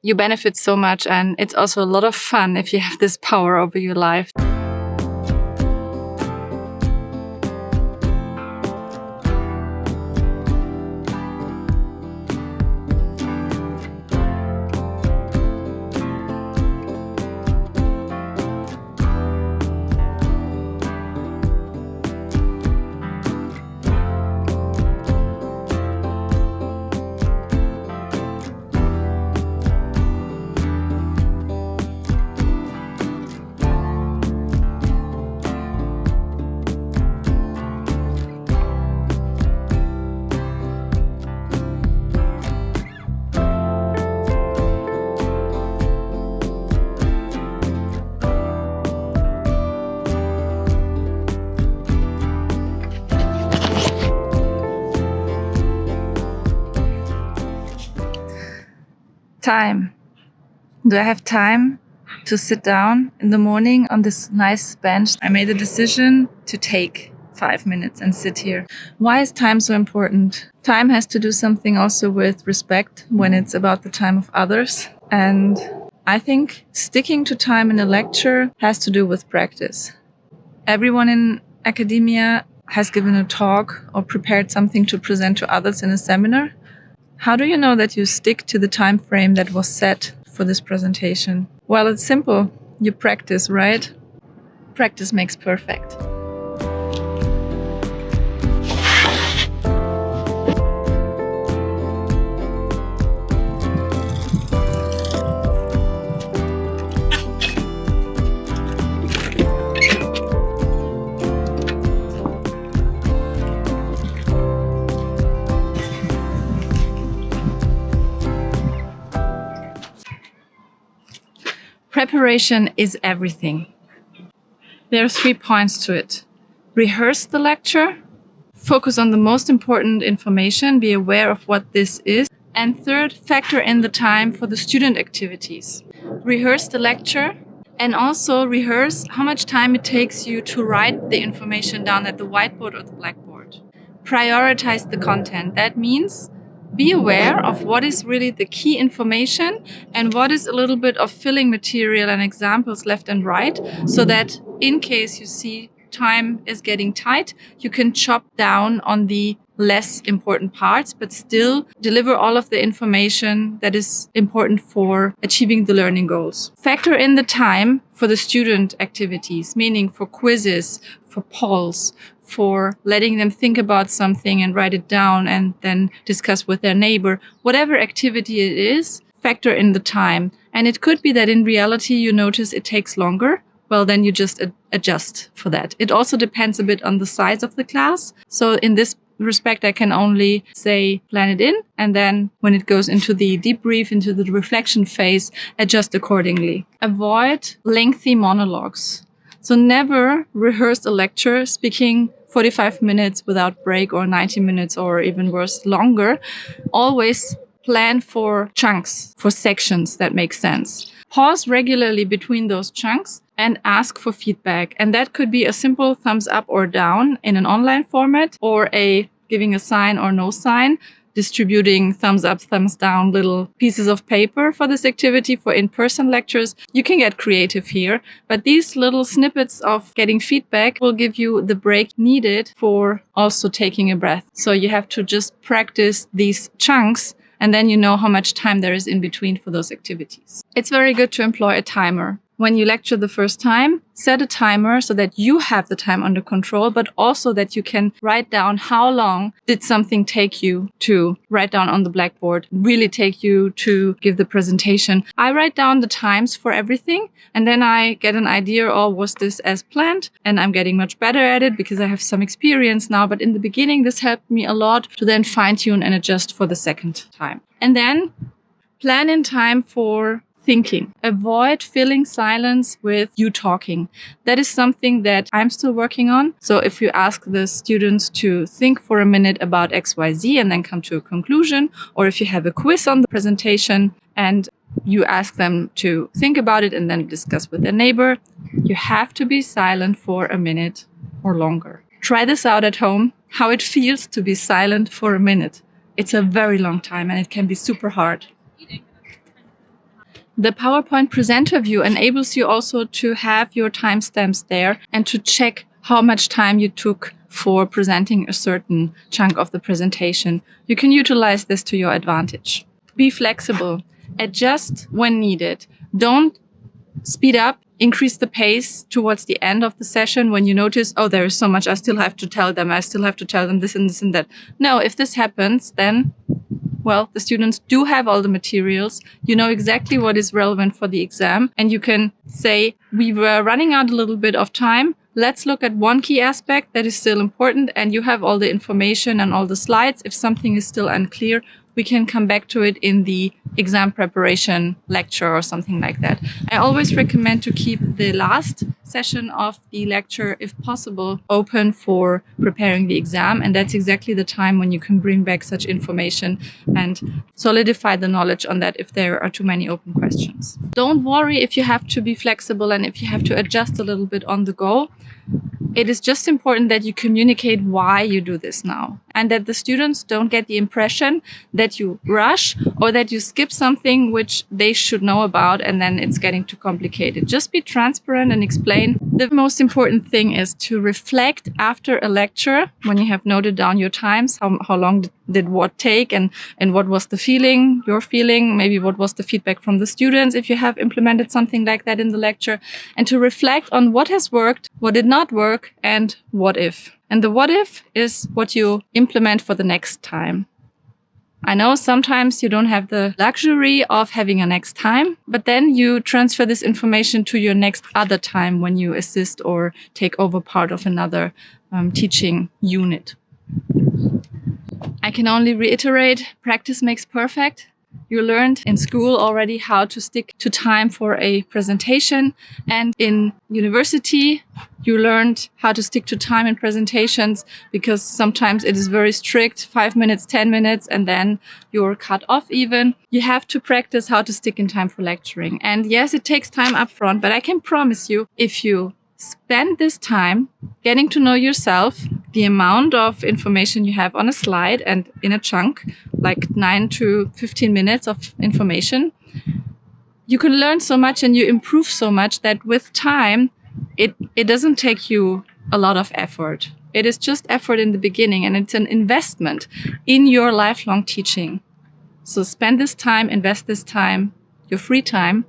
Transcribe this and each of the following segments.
you benefit so much, and it's also a lot of fun if you have this power over your life. Time. Do I have time to sit down in the morning on this nice bench? I made a decision to take 5 minutes and sit here. Why is time so important? Time has to do something also with respect when it's about the time of others. And I think sticking to time in a lecture has to do with practice. Everyone in academia has given a talk or prepared something to present to others in a seminar. How do you know that you stick to the time frame that was set for this presentation? Well, it's simple. You practice, right? Practice makes perfect. Preparation is everything. There are 3 points to it. Rehearse the lecture, focus on the most important information, be aware of what this is, and third, factor in the time for the student activities. Rehearse the lecture and also rehearse how much time it takes you to write the information down at the whiteboard or the blackboard. Prioritize the content. That means be aware of what is really the key information and what is a little bit of filling material and examples left and right, so that in case you see time is getting tight, you can chop down on the less important parts, but still deliver all of the information that is important for achieving the learning goals. Factor in the time for the student activities, meaning for quizzes, for polls, for letting them think about something and write it down and then discuss with their neighbor. Whatever activity it is, factor in the time. And it could be that in reality you notice it takes longer. Well, then you just adjust for that. It also depends a bit on the size of the class. So in this respect, I can only say plan it in. And then when it goes into the debrief, into the reflection phase, adjust accordingly. Avoid lengthy monologues. So never rehearse a lecture speaking 45 minutes without break, or 90 minutes, or even worse, longer. Always plan for chunks, for sections that make sense. Pause regularly between those chunks and ask for feedback. And that could be a simple thumbs up or down in an online format, or a giving a sign or no sign, distributing thumbs up, thumbs down little pieces of paper for this activity for in-person lectures. You can get creative here, but these little snippets of getting feedback will give you the break needed for also taking a breath. So you have to just practice these chunks, and then you know how much time there is in between for those activities. It's very good to employ a timer. When you lecture the first time, set a timer so that you have the time under control, but also that you can write down how long did something take you to write down on the blackboard, really take you to give the presentation. I write down the times for everything, and then I get an idea, oh, was this as planned? And I'm getting much better at it because I have some experience now. But in the beginning, this helped me a lot to then fine-tune and adjust for the second time. And then plan in time for thinking. Avoid filling silence with you talking. That is something that I'm still working on. So if you ask the students to think for a minute about XYZ and then come to a conclusion, or if you have a quiz on the presentation and you ask them to think about it and then discuss with their neighbor, you have to be silent for a minute or longer. Try this out at home, how it feels to be silent for a minute. It's a very long time and it can be super hard. The PowerPoint presenter view enables you also to have your timestamps there and to check how much time you took for presenting a certain chunk of the presentation. You can utilize this to your advantage. Be flexible. Adjust when needed. Don't speed up, increase the pace towards the end of the session when you notice, oh, there is so much I still have to tell them. I still have to tell them this and this and that. No, if this happens, then, well, the students do have all the materials. You know exactly what is relevant for the exam. And you can say, we were running out a little bit of time. Let's look at one key aspect that is still important. And you have all the information and all the slides. If something is still unclear, we can come back to it in the exam preparation lecture or something like that. I always recommend to keep the last session of the lecture, if possible, open for preparing the exam. And that's exactly the time when you can bring back such information and solidify the knowledge on that if there are too many open questions. Don't worry if you have to be flexible and if you have to adjust a little bit on the go. It is just important that you communicate why you do this now and that the students don't get the impression that you rush or that you skip something which they should know about and then it's getting too complicated. Just be transparent and explain. The most important thing is to reflect after a lecture when you have noted down your times, how long did what take and what was the feeling, your feeling, maybe what was the feedback from the students if you have implemented something like that in the lecture, and to reflect on what has worked, what did not work, and what if. And the what if is what you implement for the next time. I know sometimes you don't have the luxury of having a next time, but then you transfer this information to your next other time when you assist or take over part of another teaching unit. I can only reiterate, practice makes perfect. You learned in school already how to stick to time for a presentation. And in university, you learned how to stick to time in presentations because sometimes it is very strict, 5 minutes, 10 minutes, and then you're cut off even. You have to practice how to stick in time for lecturing. And yes, it takes time up front, but I can promise you, if you spend this time getting to know yourself, the amount of information you have on a slide and in a chunk, like 9 to 15 minutes of information, you can learn so much and you improve so much that with time, it doesn't take you a lot of effort. It is just effort in the beginning and it's an investment in your lifelong teaching. So spend this time, invest this time, your free time,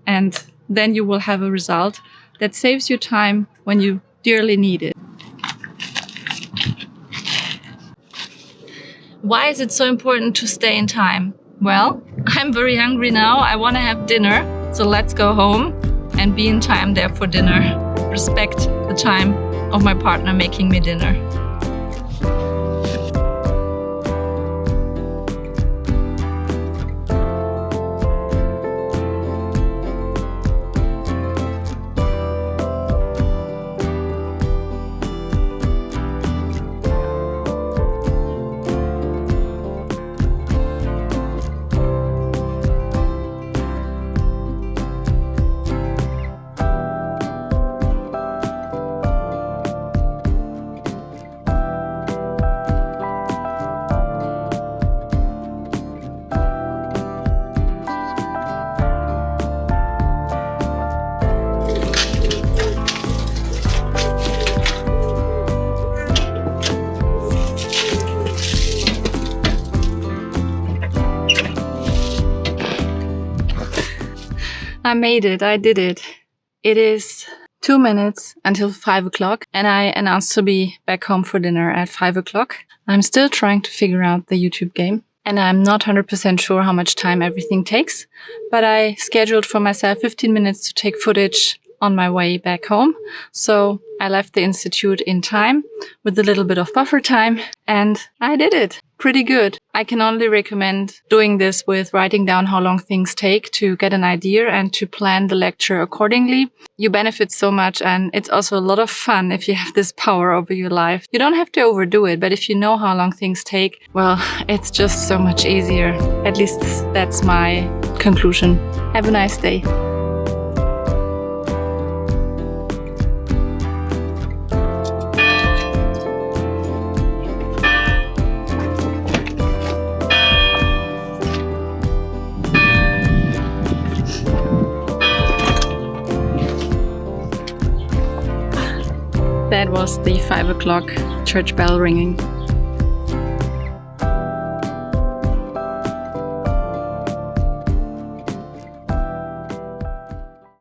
and then you will have a result that saves you time when you dearly need it. Why is it so important to stay in time? Well, I'm very hungry now. I want to have dinner. So let's go home and be in time there for dinner. Respect the time of my partner making me dinner. I made it. I did it. It is 2 minutes until 5 o'clock and I announced to be back home for dinner at 5 o'clock. I'm still trying to figure out the YouTube game and I'm not 100% sure how much time everything takes, but I scheduled for myself 15 minutes to take footage on my way back home. So I left the institute in time with a little bit of buffer time and I did it. Pretty good. I can only recommend doing this with writing down how long things take to get an idea and to plan the lecture accordingly. You benefit so much and it's also a lot of fun if you have this power over your life. You don't have to overdo it, but if you know how long things take, well, it's just so much easier. At least that's my conclusion. Have a nice day. That was the 5 o'clock church bell ringing.